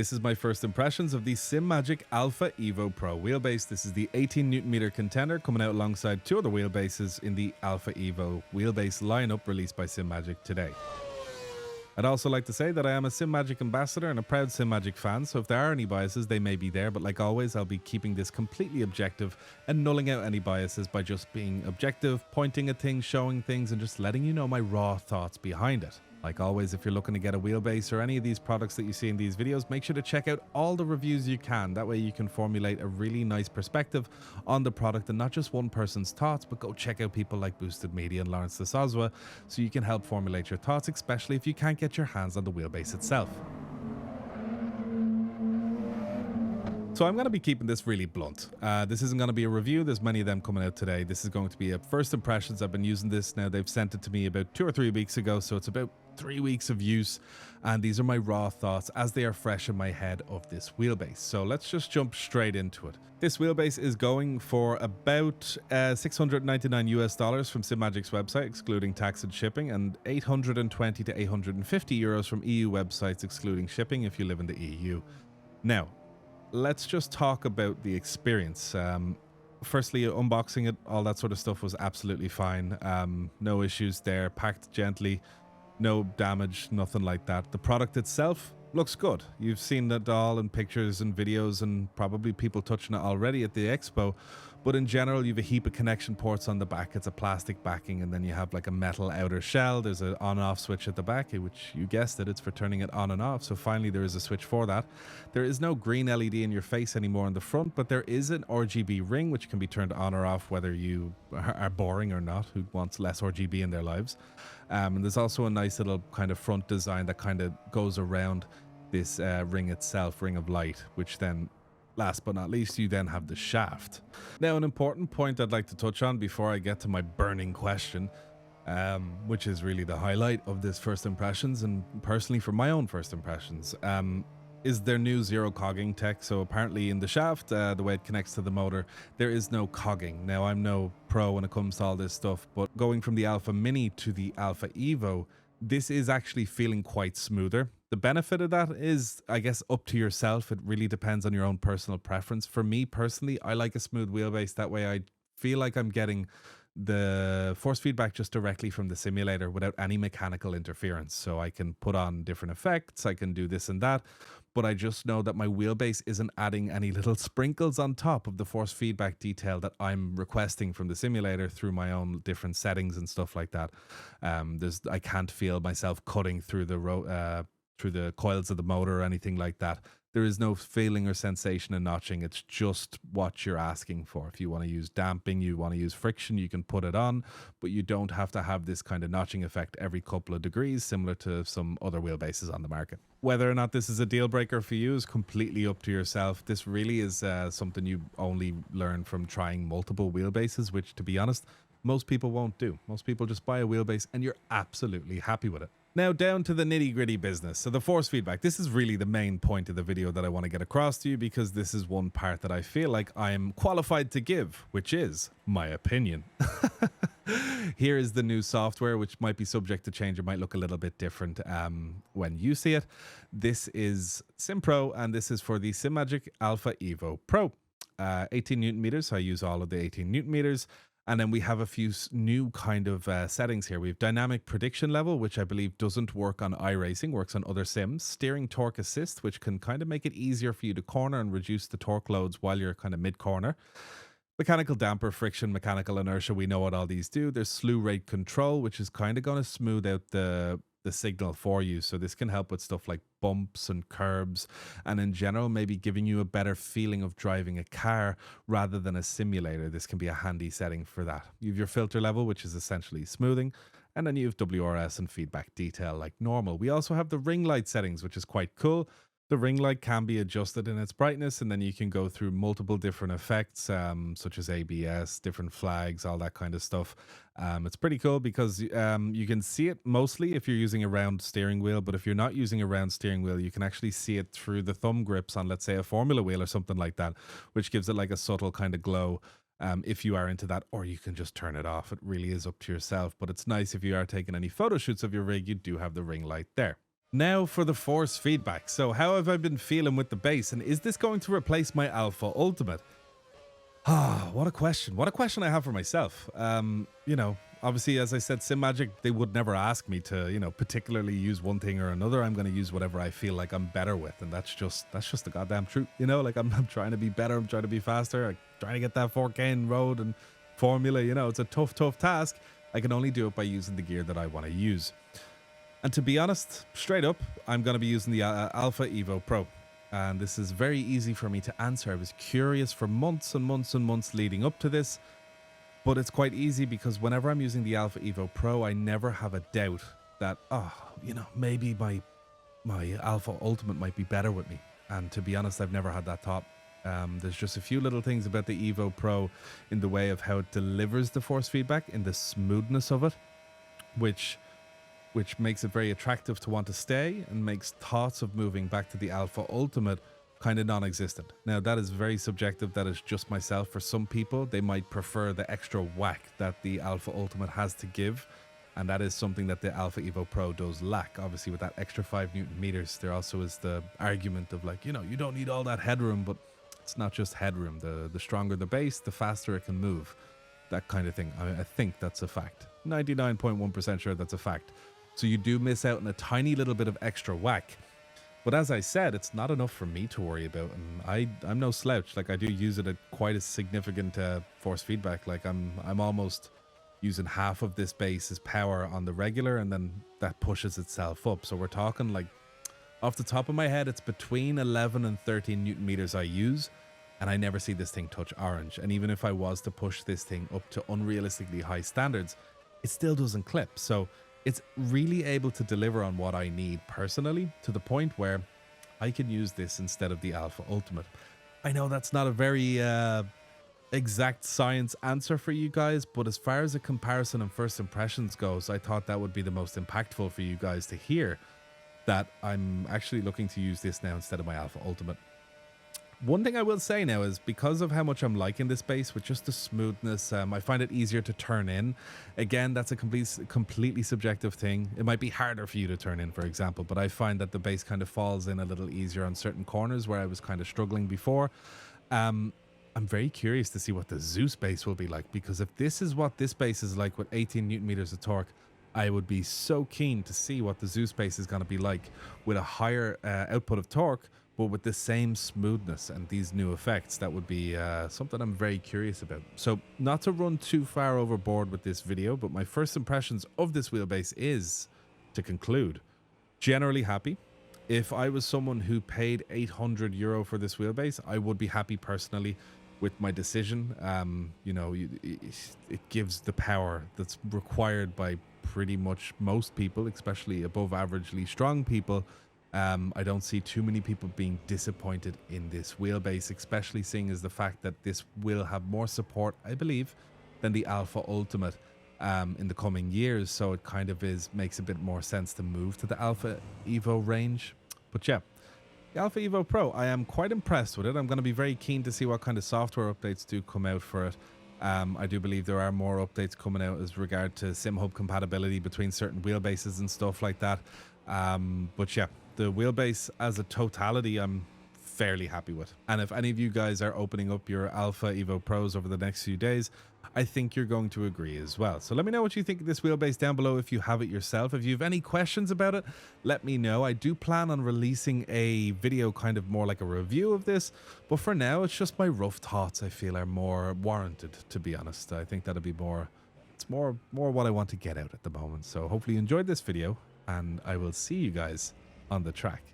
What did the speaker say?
This is my first impressions of the Simagic Alpha EVO Pro wheelbase. This is the 18 Newton meter contender coming out alongside two other wheelbases in the Alpha EVO wheelbase lineup released by Simagic today. I'd also like to say that I am a Simagic ambassador and a proud Simagic fan, so if there are any biases, they may be there, but like always, I'll be keeping this completely objective and nulling out any biases by just being objective, pointing at things, showing things, and just letting you know my raw thoughts behind it. Like always, if you're looking to get a wheelbase or any of these products that you see in these videos, make sure to check out all the reviews you can. That way you can formulate a really nice perspective on the product and not just one person's thoughts, but go check out people like Boosted Media and Lawrence de Soswa so you can help formulate your thoughts, especially if you can't get your hands on the wheelbase itself. So I'm going to be keeping this really blunt. This isn't going to be a review. There's many of them coming out today. This is going to be a first impressions. I've been using this now. They've sent it to me about 2 or 3 weeks ago. So it's about 3 weeks of use. And these are my raw thoughts as they are fresh in my head of this wheelbase. So let's just jump straight into it. This wheelbase is going for about $699 US from Simagic's website, excluding tax and shipping, and 820 to 850 euros from EU websites, excluding shipping if you live in the EU. Now, let's just talk about the experience. Firstly, unboxing it, all that sort of stuff was absolutely fine. No issues there, packed gently, no damage, nothing like that. The product itself looks good. You've seen it all in pictures and videos and probably people touching it already at the expo. But in general, you have a heap of connection ports on the back. It's a plastic backing, and then you have like a metal outer shell. There's an on-off switch at the back, which you guessed it, it's for turning it on and off. So finally, there is a switch for that. There is no green LED in your face anymore in the front, but there is an RGB ring, which can be turned on or off, whether you are boring or not, who wants less RGB in their lives. And there's also a nice little kind of front design that kind of goes around this ring itself, ring of light, which then last but not least, you then have the shaft. Now, an important point I'd like to touch on before I get to my burning question, which is really the highlight of this first impressions, and personally for my own first impressions, is their new zero cogging tech. So apparently in the shaft, the way it connects to the motor, there is no cogging. Now, I'm no pro when it comes to all this stuff, but going from the Alpha Mini to the Alpha EVO, this is actually feeling quite smoother. The benefit of that is, I guess, up to yourself. It really depends on your own personal preference. For me personally, I like a smooth wheelbase. That way I feel like I'm getting the force feedback just directly from the simulator without any mechanical interference. So I can put on different effects, I can do this and that, but I just know that my wheelbase isn't adding any little sprinkles on top of the force feedback detail that I'm requesting from the simulator through my own different settings and stuff like that. I can't feel myself cutting through the coils of the motor or anything like that. There is no feeling or sensation in notching. It's just what you're asking for. If you want to use damping, you want to use friction, you can put it on, but you don't have to have this kind of notching effect every couple of degrees, similar to some other wheelbases on the market. Whether or not this is a deal breaker for you is completely up to yourself. This really is something you only learn from trying multiple wheelbases, which, to be honest, most people won't do. Most people just buy a wheelbase and you're absolutely happy with it. Now down to the nitty-gritty business. So the force feedback, this is really the main point of the video that I want to get across to you, because this is one part that I feel like I'm qualified to give, which is my opinion. Here is the new software, which might be subject to change. It might look a little bit different when you see it. This is SimPro, and this is for the Simagic Alpha EVO Pro. 18 Newton meters, so I use all of the 18 Newton meters. And then we have a few new kind of settings here. We have dynamic prediction level, which I believe doesn't work on iRacing, works on other sims. Steering torque assist, which can kind of make it easier for you to corner and reduce the torque loads while you're kind of mid-corner. Mechanical damper, friction, mechanical inertia, we know what all these do. There's slew rate control, which is kind of going to smooth out the signal for you. So this can help with stuff like bumps and curbs, and in general maybe giving you a better feeling of driving a car rather than a simulator. This can be a handy setting for that. You have your filter level, which is essentially smoothing, and then you have WRS and feedback detail like normal. We also have the ring light settings, which is quite cool. The ring light can be adjusted in its brightness, and then you can go through multiple different effects, such as ABS, different flags, all that kind of stuff. It's pretty cool because you can see it mostly if you're using a round steering wheel, but if you're not using a round steering wheel, you can actually see it through the thumb grips on, let's say, a Formula wheel or something like that, which gives it like a subtle kind of glow. If you are into that, or you can just turn it off. It really is up to yourself, but it's nice if you are taking any photo shoots of your rig, you do have the ring light there. Now for the force feedback. So how have I been feeling with the bass, and is this going to replace my Alpha Ultimate? Ah, what a question. What a question I have for myself. You know, obviously, as I said, Simagic, they would never ask me to, you know, particularly use one thing or another. I'm going to use whatever I feel like I'm better with. And that's just the goddamn truth. You know, like I'm trying to be better. I'm trying to be faster. I'm trying to get that 4K in road and formula. You know, it's a tough task. I can only do it by using the gear that I want to use. And to be honest, straight up, I'm going to be using the Alpha EVO Pro. And this is very easy for me to answer. I was curious for months and months and months leading up to this, but it's quite easy because whenever I'm using the Alpha EVO Pro, I never have a doubt that, oh, you know, maybe my Alpha Ultimate might be better with me. And to be honest, I've never had that thought. There's just a few little things about the EVO Pro in the way of how it delivers the force feedback, in the smoothness of it, which makes it very attractive to want to stay and makes thoughts of moving back to the Alpha Ultimate kind of non-existent. Now, that is very subjective. That is just myself. For some people, they might prefer the extra whack that the Alpha Ultimate has to give, and that is something that the Alpha EVO Pro does lack. Obviously, with that extra 5 Newton meters, there also is the argument of like, you know, you don't need all that headroom, but it's not just headroom. The stronger the base, the faster it can move. That kind of thing. I think that's a fact. 99.1% sure that's a fact. So you do miss out on a tiny little bit of extra whack. But as I said, it's not enough for me to worry about. And I'm no slouch. Like, I do use it at quite a significant force feedback. Like, I'm almost using half of this base's power on the regular, and then that pushes itself up. So we're talking, like, off the top of my head, it's between 11 and 13 Newton meters I use. And I never see this thing touch orange. And even if I was to push this thing up to unrealistically high standards, it still doesn't clip. So it's really able to deliver on what I need personally, to the point where I can use this instead of the Alpha Ultimate. I know that's not a very exact science answer for you guys, but as far as a comparison and first impressions goes, I thought that would be the most impactful for you guys to hear, that I'm actually looking to use this now instead of my Alpha Ultimate. One thing I will say now is, because of how much I'm liking this bass with just the smoothness, I find it easier to turn in. Again, that's a completely subjective thing. It might be harder for you to turn in, for example, but I find that the bass kind of falls in a little easier on certain corners where I was kind of struggling before. I'm very curious to see what the Zeus bass will be like, because if this is what this bass is like with 18 Newton meters of torque, I would be so keen to see what the Zeus bass is going to be like with a higher output of torque, but with the same smoothness and these new effects. That would be something I'm very curious about. So not to run too far overboard with this video, but my first impressions of this wheelbase is, to conclude, generally happy. If I was someone who paid €800 for this wheelbase, I would be happy personally with my decision. You know, it gives the power that's required by pretty much most people, especially above averagely strong people. I don't see too many people being disappointed in this wheelbase, especially seeing as the fact that this will have more support, I believe, than the Alpha Ultimate in the coming years. So it kind of makes a bit more sense to move to the Alpha EVO range. But yeah, the Alpha EVO Pro, I am quite impressed with it. I'm going to be very keen to see what kind of software updates do come out for it. I do believe there are more updates coming out as regard to SimHub compatibility between certain wheelbases and stuff like that. But yeah, the wheelbase as a totality, I'm fairly happy with. And if any of you guys are opening up your Alpha EVO Pros over the next few days, I think you're going to agree as well. So let me know what you think of this wheelbase down below if you have it yourself. If you have any questions about it, let me know. I do plan on releasing a video kind of more like a review of this, but for now it's just my rough thoughts I feel are more warranted, to be honest. I think that'll be more, it's more what I want to get out at the moment. So hopefully you enjoyed this video, and I will see you guys on the track.